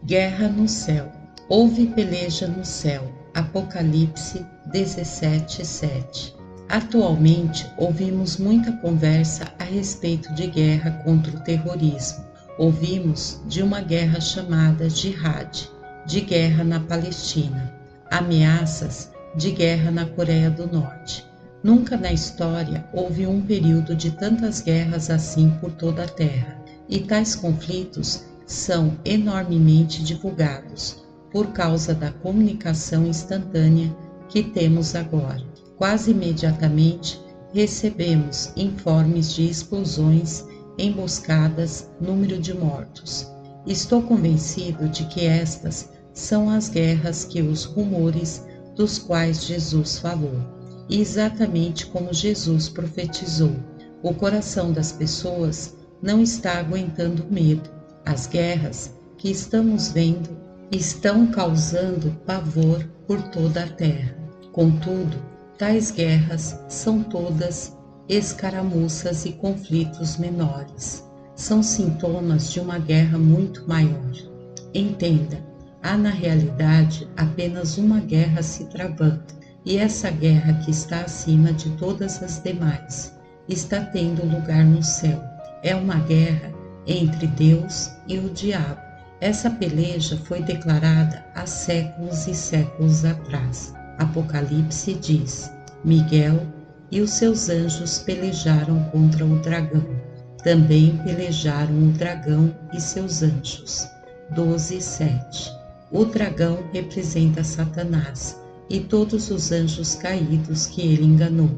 Guerra no céu. Houve peleja no céu. Apocalipse 17:7. Atualmente, ouvimos muita conversa a respeito de guerra contra o terrorismo. Ouvimos de uma guerra chamada Jihad, de guerra na Palestina, ameaças de guerra na Coreia do Norte. Nunca na história houve um período de tantas guerras assim por toda a Terra, e tais conflitos são enormemente divulgados por causa da comunicação instantânea que temos agora. Quase imediatamente recebemos informes de explosões, emboscadas, número de mortos. Estou convencido de que estas são as guerras que os rumores dos quais Jesus falou, e exatamente como Jesus profetizou. O coração das pessoas não está aguentando medo. As guerras que estamos vendo estão causando pavor por toda a terra. Contudo, tais guerras são todas escaramuças e conflitos menores. São sintomas de uma guerra muito maior. Entenda, há na realidade apenas uma guerra se travando, e essa guerra que está acima de todas as demais está tendo lugar no céu. É uma guerra entre Deus e o diabo. Essa peleja foi declarada há séculos e séculos atrás. Apocalipse diz: Miguel e os seus anjos pelejaram contra o dragão. Também pelejaram o dragão e seus anjos. 12:7. O dragão representa Satanás e todos os anjos caídos que ele enganou.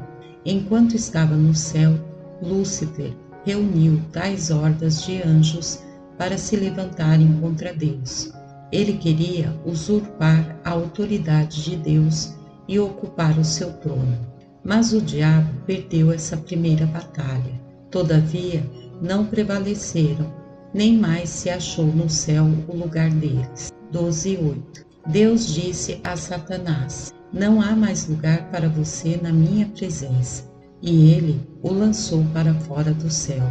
Enquanto estava no céu, Lúcifer reuniu tais hordas de anjos para se levantarem contra Deus. Ele queria usurpar a autoridade de Deus e ocupar o seu trono. Mas o diabo perdeu essa primeira batalha. Todavia, não prevaleceram, nem mais se achou no céu o lugar deles. 12:8. Deus disse a Satanás: Não há mais lugar para você na minha presença. E ele o lançou para fora do céu,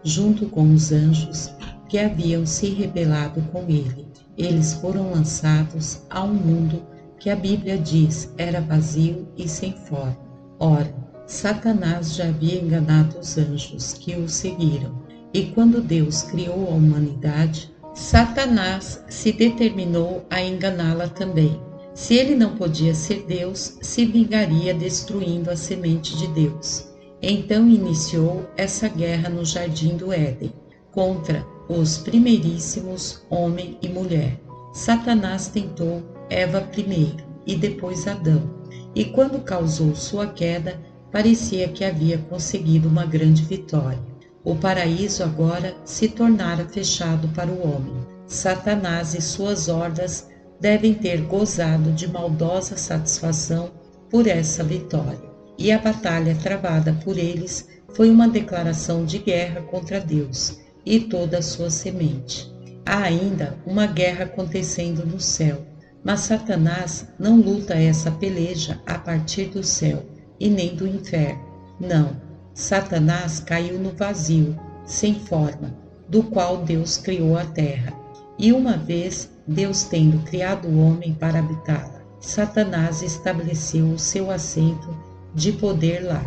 junto com os anjos que haviam se rebelado com ele. Eles foram lançados a um mundo que a Bíblia diz era vazio e sem forma. Ora, Satanás já havia enganado os anjos que o seguiram, e quando Deus criou a humanidade, Satanás se determinou a enganá-la também. Se ele não podia ser Deus, se vingaria destruindo a semente de Deus. Então iniciou essa guerra no jardim do Éden, contra os primeiríssimos homem e mulher. Satanás tentou Eva primeiro e depois Adão, e quando causou sua queda, parecia que havia conseguido uma grande vitória. O paraíso agora se tornara fechado para o homem. Satanás e suas hordas devem ter gozado de maldosa satisfação por essa vitória. E a batalha travada por eles foi uma declaração de guerra contra Deus e toda a sua semente. Há ainda uma guerra acontecendo no céu, mas Satanás não luta essa peleja a partir do céu e nem do inferno. Não, Satanás caiu no vazio, sem forma, do qual Deus criou a terra. E uma vez Deus tendo criado o homem para habitá-la, Satanás estabeleceu o seu assento de poder lá.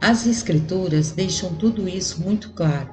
As Escrituras deixam tudo isso muito claro.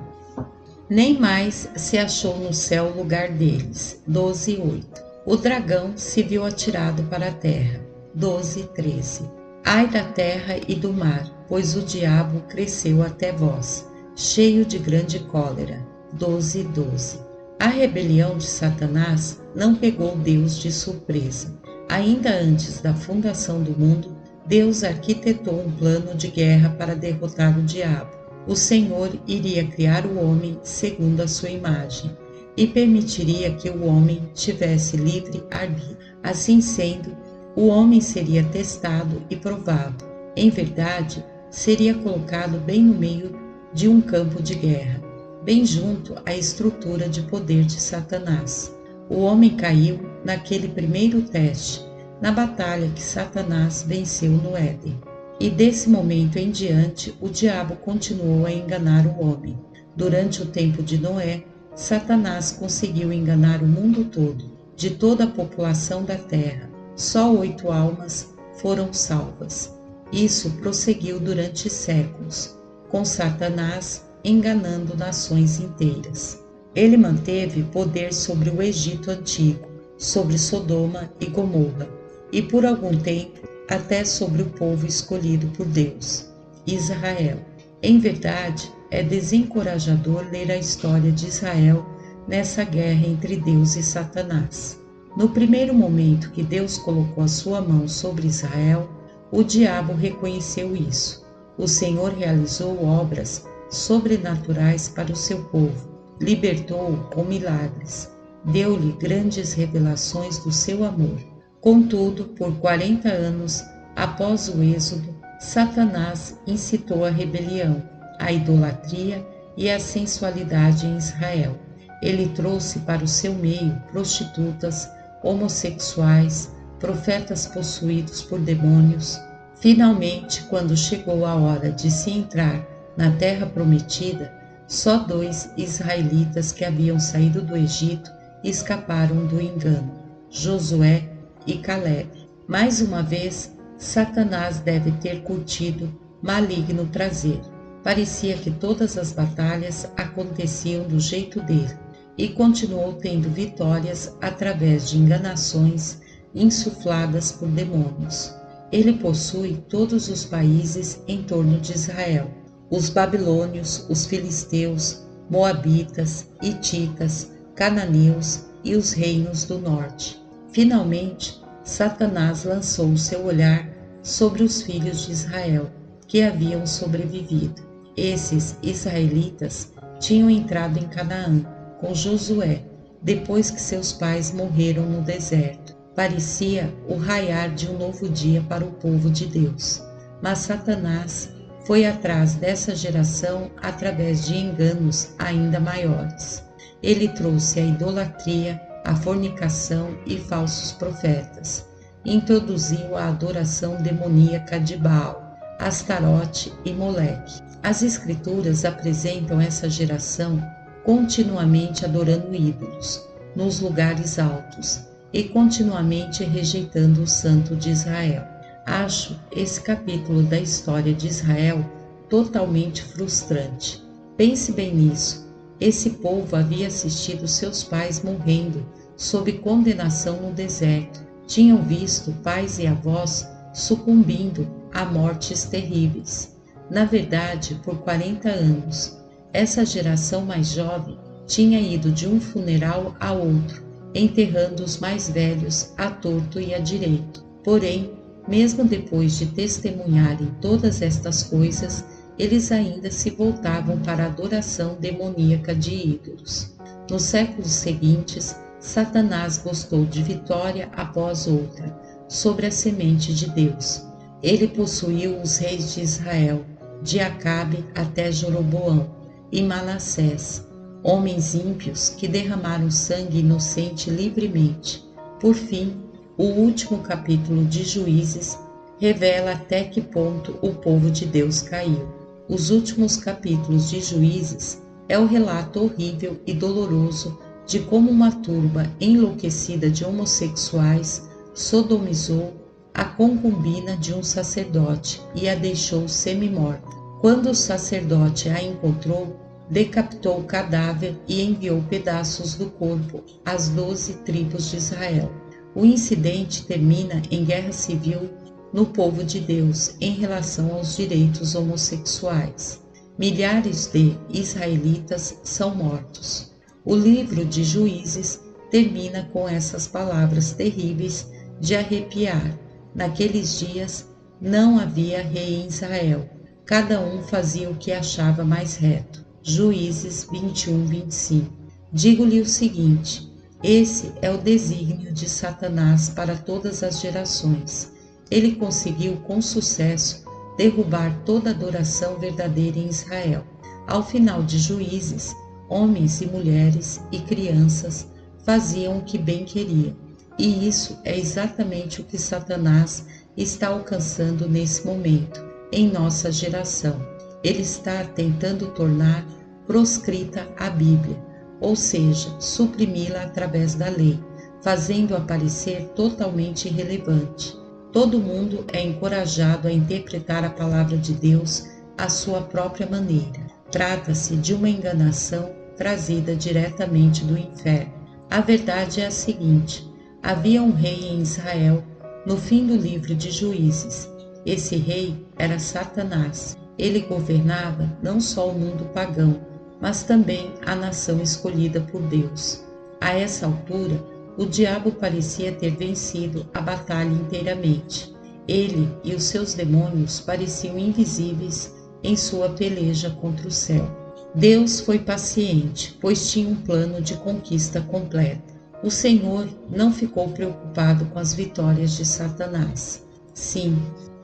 Nem mais se achou no céu o lugar deles. 12:8. O dragão se viu atirado para a terra. 12:13. Ai da terra e do mar, pois o diabo cresceu até vós, cheio de grande cólera. 12:12. A rebelião de Satanás não pegou Deus de surpresa. Ainda antes da fundação do mundo, Deus arquitetou um plano de guerra para derrotar o diabo. O Senhor iria criar o homem segundo a sua imagem e permitiria que o homem tivesse livre arbítrio. Assim sendo, o homem seria testado e provado. Em verdade, seria colocado bem no meio de um campo de guerra, bem junto à estrutura de poder de Satanás. O homem caiu naquele primeiro teste, na batalha que Satanás venceu no Éden. E desse momento em diante, o diabo continuou a enganar o homem. Durante o tempo de Noé, Satanás conseguiu enganar o mundo todo. de toda a população da terra. Só 8 almas foram salvas. Isso prosseguiu durante séculos, com Satanás enganando nações inteiras. Ele manteve poder sobre o Egito antigo, sobre Sodoma e Gomorra, e por algum tempo até sobre o povo escolhido por Deus, Israel. Em verdade, é desencorajador ler a história de Israel nessa guerra entre Deus e Satanás. No primeiro momento que Deus colocou a sua mão sobre Israel, o diabo reconheceu isso. O Senhor realizou obras sobrenaturais para o seu povo, libertou-o com milagres, deu-lhe grandes revelações do seu amor. Contudo, por 40 anos após o êxodo, Satanás incitou a rebelião, a idolatria e a sensualidade em Israel. Ele trouxe para o seu meio prostitutas, homossexuais, profetas possuídos por demônios. Finalmente, quando chegou a hora de se entrar na terra prometida, só 2 israelitas que haviam saído do Egito escaparam do engano: Josué e Caleb. Mais uma vez, Satanás deve ter curtido maligno prazer. Parecia que todas as batalhas aconteciam do jeito dele, e continuou tendo vitórias através de enganações insufladas por demônios. Ele possui todos os países em torno de Israel: os babilônios, os filisteus, moabitas, hititas, cananeus e os reinos do norte. Finalmente, Satanás lançou o seu olhar sobre os filhos de Israel, que haviam sobrevivido. Esses israelitas tinham entrado em Canaã com Josué, depois que seus pais morreram no deserto. Parecia o raiar de um novo dia para o povo de Deus. Mas Satanás foi atrás dessa geração através de enganos ainda maiores. Ele trouxe a idolatria, a fornicação e falsos profetas. Introduziu a adoração demoníaca de Baal, Astarote e Moleque. As Escrituras apresentam essa geração continuamente adorando ídolos nos lugares altos e continuamente rejeitando o Santo de Israel. Acho esse capítulo da história de Israel totalmente frustrante. Pense bem nisso. Esse povo havia assistido seus pais morrendo sob condenação no deserto. Tinham visto pais e avós sucumbindo a mortes terríveis. Na verdade, por 40 anos, essa geração mais jovem tinha ido de um funeral a outro, enterrando os mais velhos à torto e à direito. Porém, mesmo depois de testemunharem todas estas coisas, eles ainda se voltavam para a adoração demoníaca de ídolos. Nos séculos seguintes, Satanás gostou de vitória após outra sobre a semente de Deus. Ele possuiu os reis de Israel, de Acabe até Jeroboão e Manassés, homens ímpios que derramaram sangue inocente livremente. Por fim, o último capítulo de Juízes revela até que ponto o povo de Deus caiu. Os últimos capítulos de Juízes é o relato horrível e doloroso de como uma turba enlouquecida de homossexuais sodomizou a concubina de um sacerdote e a deixou semi-morta. Quando o sacerdote a encontrou, decapitou o cadáver e enviou pedaços do corpo às 12 tribos de Israel. O incidente termina em guerra civil no povo de Deus em relação aos direitos homossexuais. Milhares de israelitas são mortos. O livro de Juízes termina com essas palavras terríveis de arrepiar: naqueles dias não havia rei em Israel, cada um fazia o que achava mais reto. Juízes 21:25. Digo-lhe o seguinte: esse é o desígnio de Satanás para todas as gerações. Ele conseguiu com sucesso derrubar toda adoração verdadeira em Israel. Ao final de Juízes, homens e mulheres e crianças faziam o que bem queriam. E isso é exatamente o que Satanás está alcançando nesse momento, em nossa geração. Ele está tentando tornar proscrita a Bíblia, ou seja, suprimi-la através da lei, fazendo-a parecer totalmente irrelevante. Todo mundo é encorajado a interpretar a palavra de Deus à sua própria maneira. Trata-se de uma enganação trazida diretamente do inferno. A verdade é a seguinte: havia um rei em Israel no fim do livro de Juízes. Esse rei era Satanás. Ele governava não só o mundo pagão, mas também a nação escolhida por Deus. A essa altura, o diabo parecia ter vencido a batalha inteiramente. Ele e os seus demônios pareciam invisíveis em sua peleja contra o céu. Deus foi paciente, pois tinha um plano de conquista completa. O Senhor não ficou preocupado com as vitórias de Satanás. Sim,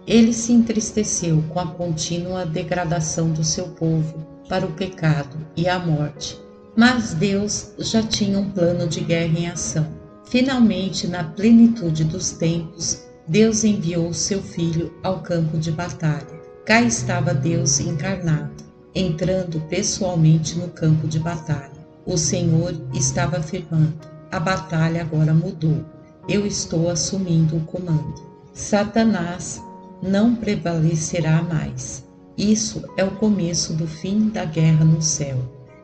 ele se entristeceu com a contínua degradação do seu povo para o pecado e a morte. Mas Deus já tinha um plano de guerra em ação. Finalmente, na plenitude dos tempos, Deus enviou seu Filho ao campo de batalha. Cá estava Deus encarnado, entrando pessoalmente no campo de batalha. O Senhor estava afirmando: a batalha agora mudou. Eu estou assumindo o comando. Satanás não prevalecerá mais. Isso é o começo do fim da guerra no céu,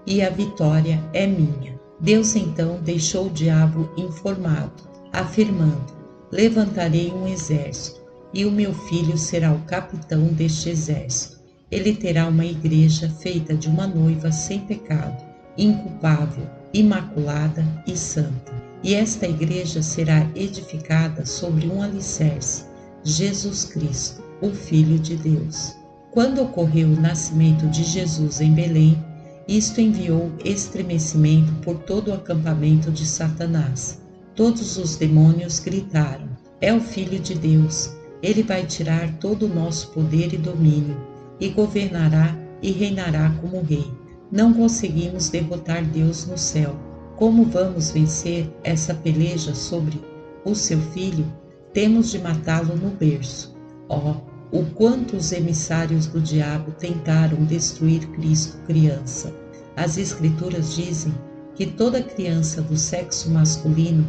e a vitória é minha. Deus então deixou o diabo informado, afirmando: levantarei um exército, e o meu filho será o capitão deste exército. Ele terá uma igreja feita de uma noiva sem pecado, inculpável, imaculada e santa. E esta igreja será edificada sobre um alicerce, Jesus Cristo, o Filho de Deus. Quando ocorreu o nascimento de Jesus em Belém, isto enviou estremecimento por todo o acampamento de Satanás. Todos os demônios gritaram: é o Filho de Deus. Ele vai tirar todo o nosso poder e domínio, e governará e reinará como rei. Não conseguimos derrotar Deus no céu. Como vamos vencer essa peleja sobre o seu filho? Temos de matá-lo no berço. O quanto os emissários do diabo tentaram destruir Cristo criança. As Escrituras dizem que toda criança do sexo masculino,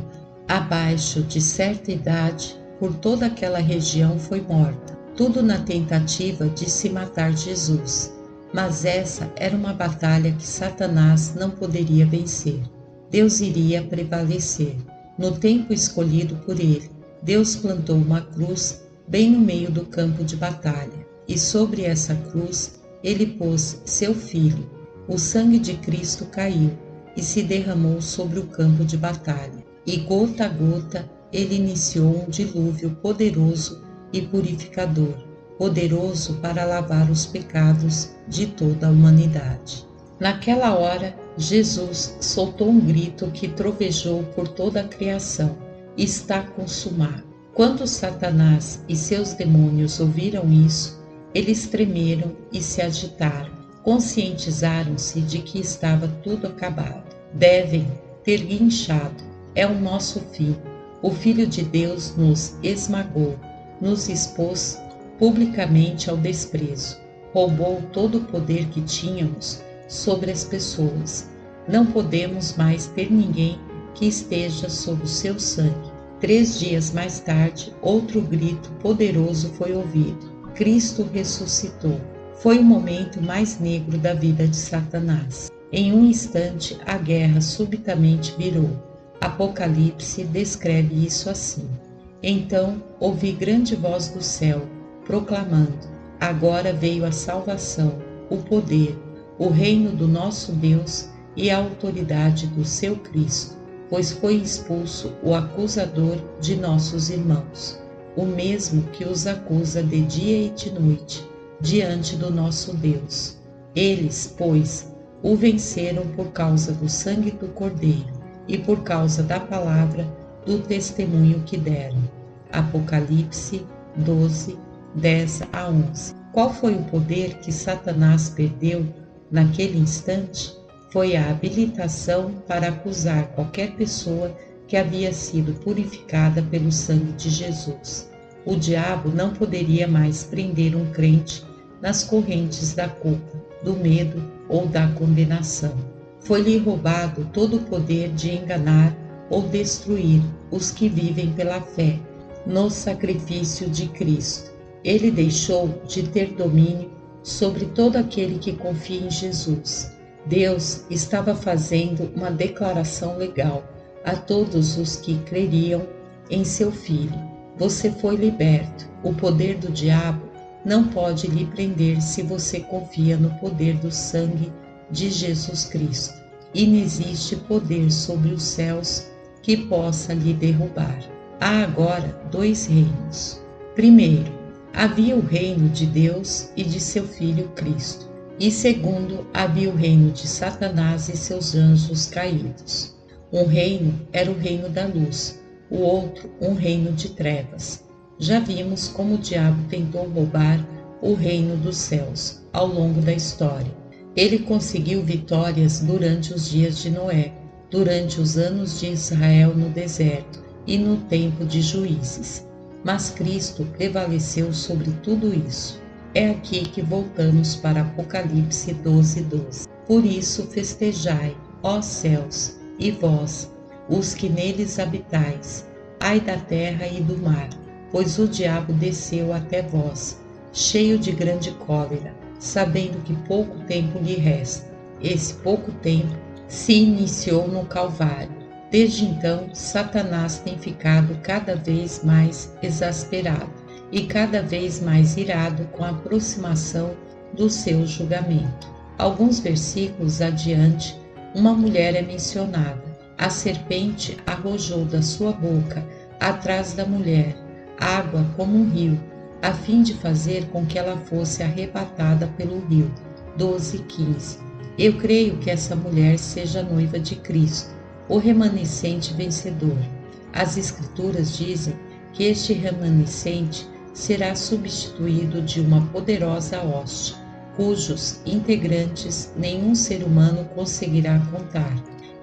abaixo de certa idade, por toda aquela região foi morta. Tudo na tentativa de se matar Jesus. Mas essa era uma batalha que Satanás não poderia vencer. Deus iria prevalecer. No tempo escolhido por ele, Deus plantou uma cruz bem no meio do campo de batalha, e sobre essa cruz ele pôs seu filho. O sangue de Cristo caiu e se derramou sobre o campo de batalha, e gota a gota ele iniciou um dilúvio poderoso e purificador, poderoso para lavar os pecados de toda a humanidade. Naquela hora, Jesus soltou um grito que trovejou por toda a criação: está consumado. Quando Satanás e seus demônios ouviram isso, eles tremeram e se agitaram. Conscientizaram-se de que estava tudo acabado. Devem ter guinchado. É o nosso fim. O Filho de Deus nos esmagou, nos expôs publicamente ao desprezo. Roubou todo o poder que tínhamos sobre as pessoas. Não podemos mais ter ninguém que esteja sob o seu sangue. 3 dias mais tarde, outro grito poderoso foi ouvido: Cristo ressuscitou. Foi o momento mais negro da vida de Satanás. Em um instante, a guerra subitamente virou. Apocalipse descreve isso assim: então ouvi grande voz do céu, proclamando: agora veio a salvação, o poder, o reino do nosso Deus e a autoridade do seu Cristo, pois foi expulso o acusador de nossos irmãos, o mesmo que os acusa de dia e de noite, diante do nosso Deus. Eles, pois, o venceram por causa do sangue do Cordeiro e por causa da palavra do testemunho que deram. Apocalipse 12, 10 a 11. Qual foi o poder que Satanás perdeu naquele instante? Foi a habilitação para acusar qualquer pessoa que havia sido purificada pelo sangue de Jesus. O diabo não poderia mais prender um crente nas correntes da culpa, do medo ou da condenação. Foi-lhe roubado todo o poder de enganar ou destruir os que vivem pela fé no sacrifício de Cristo. Ele deixou de ter domínio sobre todo aquele que confia em Jesus. Deus estava fazendo uma declaração legal a todos os que creriam em seu Filho. Você foi liberto. O poder do diabo não pode lhe prender se você confia no poder do sangue de Jesus Cristo. E não existe poder sobre os céus que possa lhe derrubar. Há agora dois reinos. Primeiro, havia o reino de Deus e de seu Filho Cristo. E segundo, havia o reino de Satanás e seus anjos caídos. Um reino era o reino da luz, o outro um reino de trevas. Já vimos como o diabo tentou roubar o reino dos céus ao longo da história. Ele conseguiu vitórias durante os dias de Noé, durante os anos de Israel no deserto e no tempo de Juízes. Mas Cristo prevaleceu sobre tudo isso. É aqui que voltamos para Apocalipse 12:12. Por isso festejai, ó céus, e vós, os que neles habitais, ai da terra e do mar, pois o diabo desceu até vós, cheio de grande cólera, sabendo que pouco tempo lhe resta. Esse pouco tempo se iniciou no Calvário. Desde então, Satanás tem ficado cada vez mais exasperado e cada vez mais irado com a aproximação do seu julgamento. Alguns versículos adiante, uma mulher é mencionada. A serpente arrojou da sua boca, atrás da mulher, água como um rio, a fim de fazer com que ela fosse arrebatada pelo rio. 12:15. Eu creio que essa mulher seja a noiva de Cristo, o remanescente vencedor. As Escrituras dizem que este remanescente será substituído de uma poderosa hoste, cujos integrantes nenhum ser humano conseguirá contar.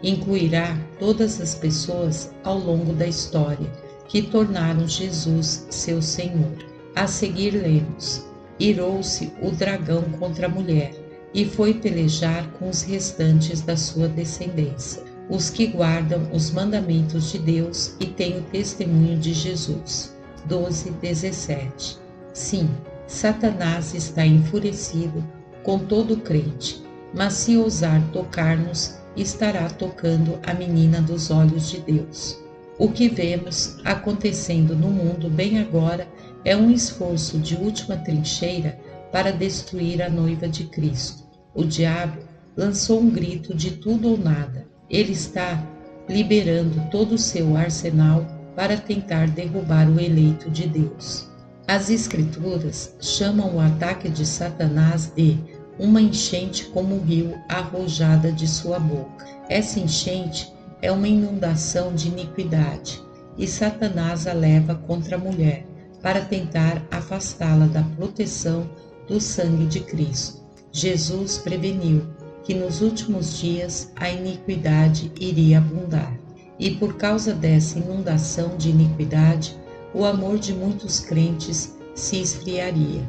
Incluirá todas as pessoas ao longo da história que tornaram Jesus seu Senhor. A seguir lemos: irou-se o dragão contra a mulher e foi pelejar com os restantes da sua descendência, os que guardam os mandamentos de Deus e têm o testemunho de Jesus. 12:17. Sim, Satanás está enfurecido com todo crente, mas se ousar tocar-nos, estará tocando a menina dos olhos de Deus. O que vemos acontecendo no mundo bem agora é um esforço de última trincheira para destruir a noiva de Cristo. O diabo lançou um grito de tudo ou nada. Ele está liberando todo o seu arsenal para tentar derrubar o eleito de Deus. As Escrituras chamam o ataque de Satanás de uma enchente como um rio arrojada de sua boca. Essa enchente é uma inundação de iniquidade, e Satanás a leva contra a mulher para tentar afastá-la da proteção do sangue de Cristo. Jesus preveniu que nos últimos dias a iniquidade iria abundar, e por causa dessa inundação de iniquidade, o amor de muitos crentes se esfriaria.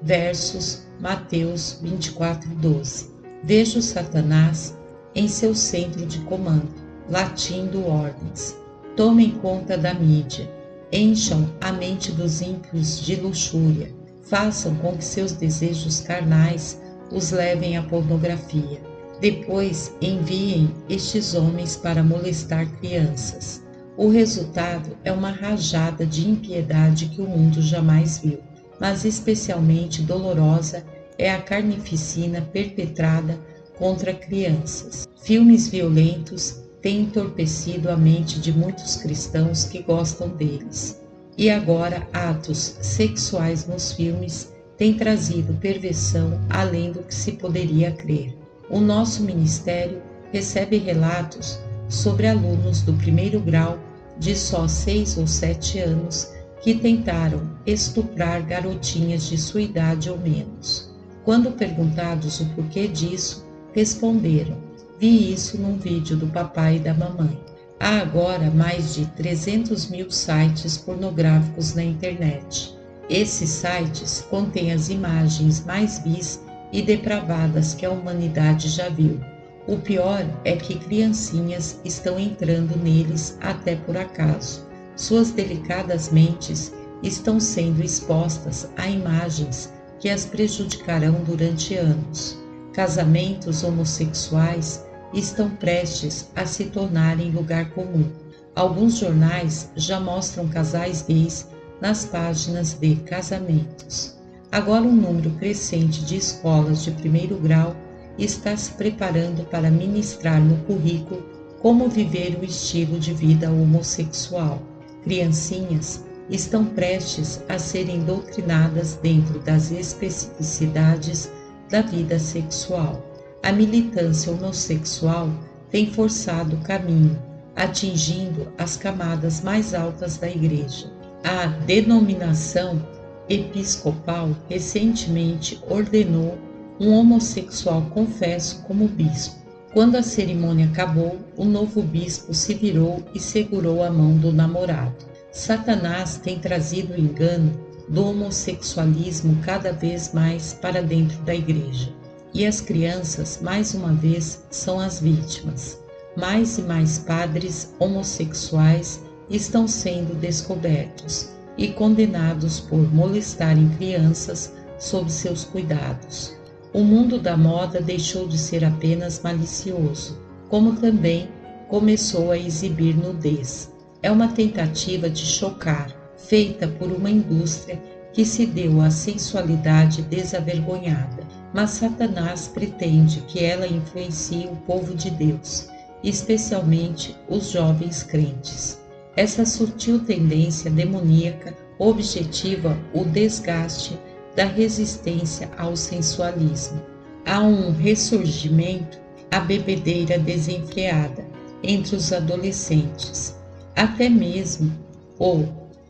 Versos Mateus 24:12. Vejo Satanás em seu centro de comando, latindo ordens. Tomem conta da mídia, encham a mente dos ímpios de luxúria, façam com que seus desejos carnais os levem à pornografia. Depois enviem estes homens para molestar crianças. O resultado é uma rajada de impiedade que o mundo jamais viu, mas especialmente dolorosa é a carnificina perpetrada contra crianças. Filmes violentos têm entorpecido a mente de muitos cristãos que gostam deles. E agora atos sexuais nos filmes têm trazido perversão além do que se poderia crer. O nosso ministério recebe relatos sobre alunos do primeiro grau de só 6 ou 7 anos que tentaram estuprar garotinhas de sua idade ou menos. Quando perguntados o porquê disso, responderam: vi isso num vídeo do papai e da mamãe. Há agora mais de 300 mil sites pornográficos na internet. Esses sites contêm as imagens mais vis e depravadas que a humanidade já viu. O pior é que criancinhas estão entrando neles até por acaso. Suas delicadas mentes estão sendo expostas a imagens que as prejudicarão durante anos. Casamentos homossexuais estão prestes a se tornarem lugar comum. Alguns jornais já mostram casais gays nas páginas de casamentos. Agora, um número crescente de escolas de primeiro grau está se preparando para ministrar no currículo como viver o estilo de vida homossexual. Criancinhas estão prestes a serem doutrinadas dentro das especificidades da vida sexual. A militância homossexual tem forçado o caminho, atingindo as camadas mais altas da Igreja. A denominação episcopal recentemente ordenou um homossexual confesso como bispo. Quando a cerimônia acabou, o novo bispo se virou e segurou a mão do namorado. Satanás tem trazido o engano do homossexualismo cada vez mais para dentro da igreja. E as crianças, mais uma vez, são as vítimas. Mais e mais padres homossexuais estão sendo descobertos e condenados por molestarem crianças sob seus cuidados. O mundo da moda deixou de ser apenas malicioso, como também começou a exibir nudez. É uma tentativa de chocar, feita por uma indústria que se deu à sensualidade desavergonhada. Mas Satanás pretende que ela influencie o povo de Deus, especialmente os jovens crentes. Essa sutil tendência demoníaca objetiva o desgaste da resistência ao sensualismo. Há um ressurgimento à bebedeira desenfreada entre os adolescentes. Até mesmo o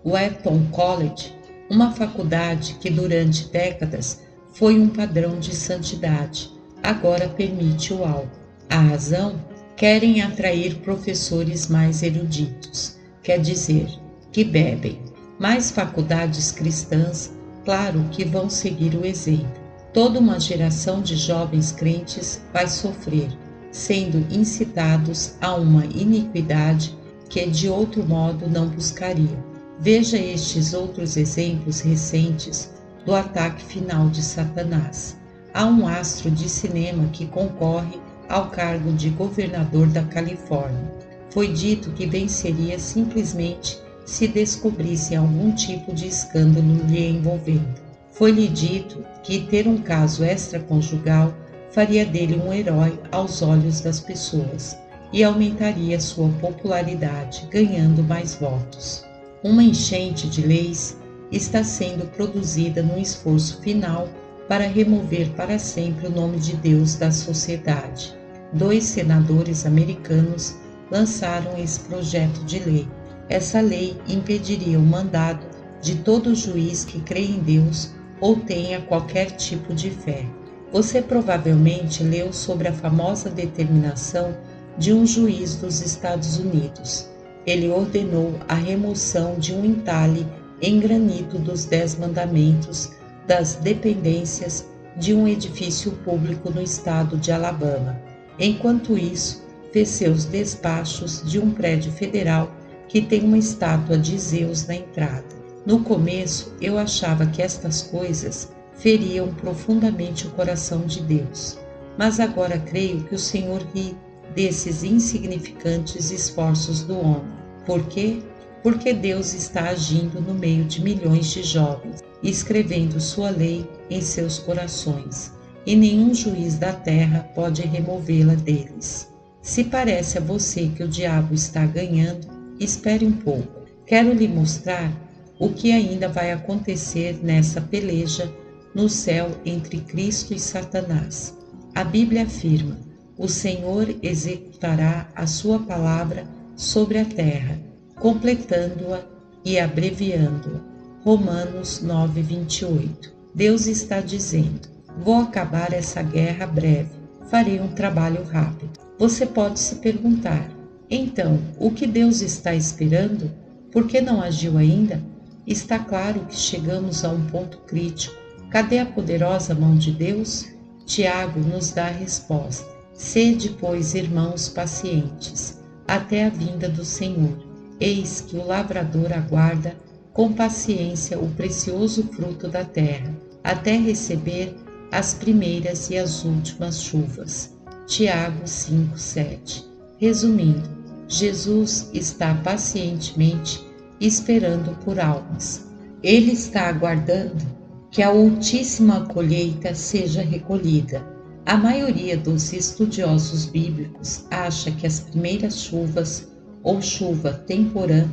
Wheaton College, uma faculdade que durante décadas foi um padrão de santidade, agora permite o álcool. A razão? Querem atrair professores mais eruditos, quer dizer, que bebem. Mais faculdades cristãs, claro que vão seguir o exemplo. Toda uma geração de jovens crentes vai sofrer, sendo incitados a uma iniquidade que de outro modo não buscariam. Veja estes outros exemplos recentes do ataque final de Satanás. Há um astro de cinema que concorre ao cargo de governador da Califórnia. Foi dito que venceria simplesmente se descobrisse algum tipo de escândalo lhe envolvendo. Foi-lhe dito que ter um caso extraconjugal faria dele um herói aos olhos das pessoas e aumentaria sua popularidade, ganhando mais votos. Uma enchente de leis está sendo produzida no esforço final para remover para sempre o nome de Deus da sociedade. 2 senadores americanos lançaram esse projeto de lei. Essa lei impediria o mandado de todo juiz que crê em Deus ou tenha qualquer tipo de fé. Você provavelmente leu sobre a famosa determinação de um juiz dos Estados Unidos. Ele ordenou a remoção de um entalhe em granito dos 10 mandamentos das dependências de um edifício público no estado de Alabama. Enquanto isso, fez seus despachos de um prédio federal que tem uma estátua de Zeus na entrada. No começo, eu achava que estas coisas feriam profundamente o coração de Deus, mas agora creio que o Senhor ri desses insignificantes esforços do homem. Por quê? Porque Deus está agindo no meio de milhões de jovens e escrevendo sua lei em seus corações, e nenhum juiz da terra pode removê-la deles. Se parece a você que o diabo está ganhando, espere um pouco. Quero lhe mostrar o que ainda vai acontecer nessa peleja no céu entre Cristo e Satanás. A Bíblia afirma: o Senhor executará a sua palavra sobre a terra, completando-a e abreviando-a. Romanos 9:28. Deus está dizendo: vou acabar essa guerra breve, farei um trabalho rápido. Você pode se perguntar: então, o que Deus está esperando? Por que não agiu ainda? Está claro que chegamos a um ponto crítico. Cadê a poderosa mão de Deus? Tiago nos dá a resposta. Sede, pois, irmãos, pacientes, até a vinda do Senhor. Eis que o lavrador aguarda com paciência o precioso fruto da terra, até receber as primeiras e as últimas chuvas. Tiago 5:7. Resumindo, Jesus está pacientemente esperando por almas. Ele está aguardando que a altíssima colheita seja recolhida. A maioria dos estudiosos bíblicos acha que as primeiras chuvas ou chuva temporã,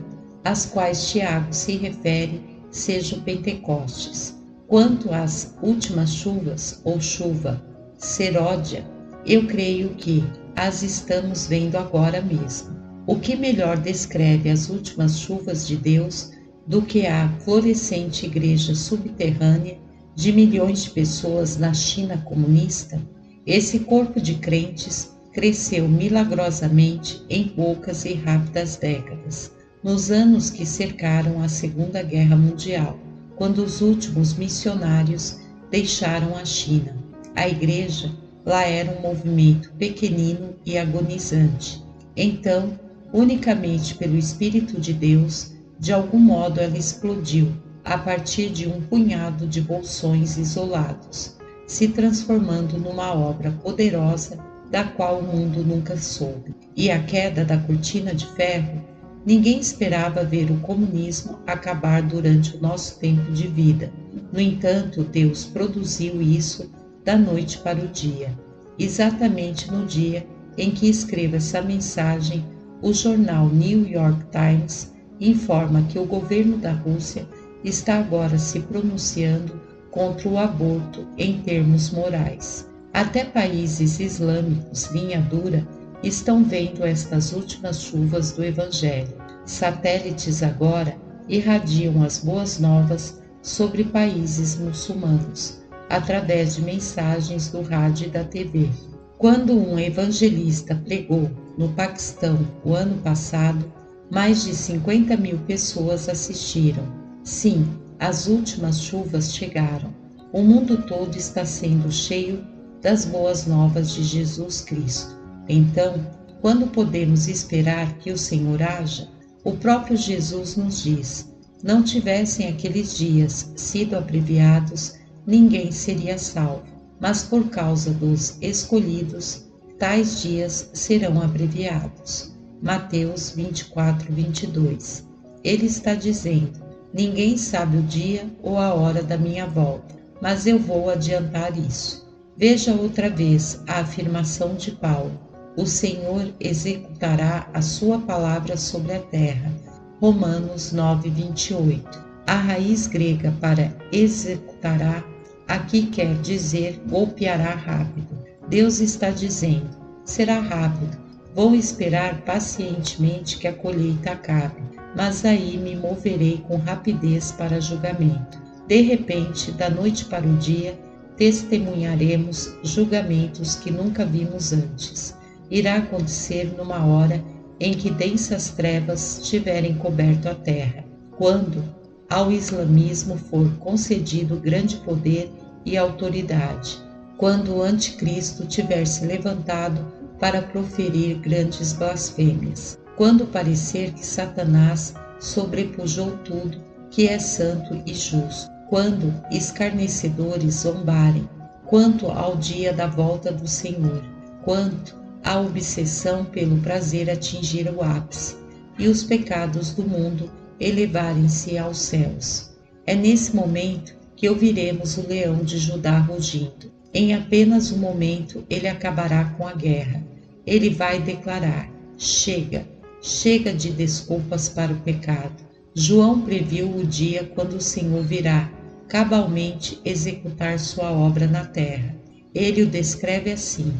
às quais Tiago se refere, seja o Pentecostes. Quanto às últimas chuvas ou chuva seródia, eu creio que as estamos vendo agora mesmo. O que melhor descreve as últimas chuvas de Deus do que a florescente igreja subterrânea de milhões de pessoas na China comunista? Esse corpo de crentes cresceu milagrosamente em poucas e rápidas décadas, nos anos que cercaram a Segunda Guerra Mundial, quando os últimos missionários deixaram a China. A igreja lá era um movimento pequenino e agonizante. Então, unicamente pelo Espírito de Deus, de algum modo ela explodiu, a partir de um punhado de bolsões isolados, se transformando numa obra poderosa da qual o mundo nunca soube. E a queda da cortina de ferro, ninguém esperava ver o comunismo acabar durante o nosso tempo de vida. No entanto, Deus produziu isso da noite para o dia. Exatamente no dia em que escrevo essa mensagem, o jornal New York Times informa que o governo da Rússia está agora se pronunciando contra o aborto em termos morais. Até países islâmicos linha dura estão vendo estas últimas chuvas do Evangelho. Satélites agora irradiam as boas novas sobre países muçulmanos, através de mensagens do rádio e da TV. Quando um evangelista pregou no Paquistão o ano passado, mais de 50 mil pessoas assistiram. Sim, as últimas chuvas chegaram. O mundo todo está sendo cheio das boas novas de Jesus Cristo. Então, quando podemos esperar que o Senhor haja? O próprio Jesus nos diz: não tivessem aqueles dias sido abreviados, ninguém seria salvo. Mas por causa dos escolhidos, tais dias serão abreviados. Mateus 24:22. Ele está dizendo: ninguém sabe o dia ou a hora da minha volta, mas eu vou adiantar isso. Veja outra vez a afirmação de Paulo: o Senhor executará a sua palavra sobre a terra. Romanos 9:28. A raiz grega para executará aqui quer dizer golpeará rápido. Deus está dizendo: será rápido. Vou esperar pacientemente que a colheita acabe, mas aí me moverei com rapidez para julgamento. De repente, da noite para o dia, testemunharemos julgamentos que nunca vimos antes. Irá acontecer numa hora em que densas trevas tiverem coberto a terra, quando ao islamismo for concedido grande poder e autoridade, quando o anticristo tiver se levantado para proferir grandes blasfêmias, quando parecer que Satanás sobrepujou tudo que é santo e justo, quando escarnecedores zombarem, quanto ao dia da volta do Senhor, quanto a obsessão pelo prazer atingir o ápice e os pecados do mundo elevarem-se aos céus. É nesse momento que ouviremos o leão de Judá rugindo. Em apenas um momento ele acabará com a guerra. Ele vai declarar: chega, chega de desculpas para o pecado. João previu o dia quando o Senhor virá cabalmente executar sua obra na terra. Ele o descreve assim: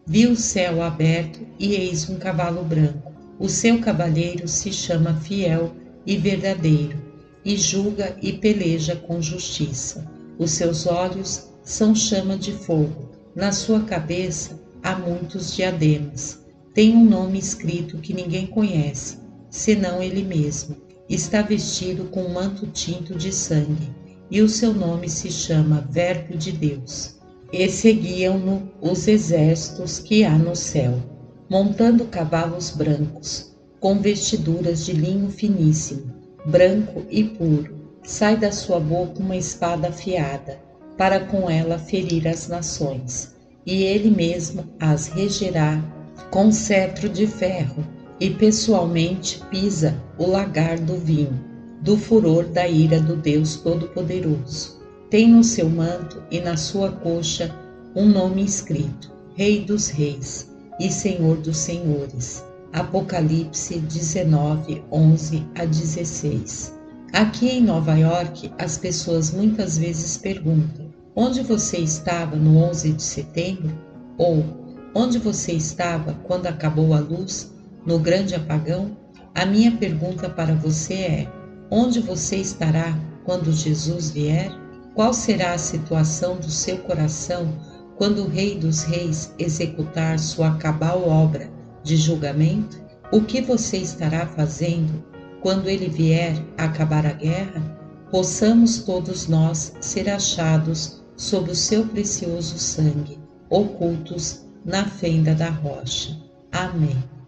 vi o céu aberto e eis um cavalo branco. O seu cavaleiro se chama Fiel e Verdadeiro, e julga e peleja com justiça. Os seus olhos são chama de fogo. Na sua cabeça há muitos diademas. Tem um nome escrito que ninguém conhece, senão ele mesmo. Está vestido com um manto tinto de sangue, e o seu nome se chama Verbo de Deus. e seguiam-no os exércitos que há no céu, montando cavalos brancos, com vestiduras de linho finíssimo, branco e puro. Sai da sua boca uma espada afiada, para com ela ferir as nações, e ele mesmo as regerá com cetro de ferro, e pessoalmente pisa o lagar do vinho, do furor da ira do Deus Todo-Poderoso. Tem no seu manto e na sua coxa um nome escrito: Rei dos Reis e Senhor dos Senhores. Apocalipse 19, 11 a 16. Aqui em Nova York, as pessoas muitas vezes perguntam: onde você estava no 11 de setembro? Ou onde você estava quando acabou a luz, no grande apagão? A minha pergunta para você é: onde você estará quando Jesus vier? Qual será a situação do seu coração quando o Rei dos Reis executar sua cabal obra de julgamento? O que você estará fazendo quando ele vier a acabar a guerra? Possamos todos nós ser achados sob o seu precioso sangue, ocultos na fenda da rocha. Amém.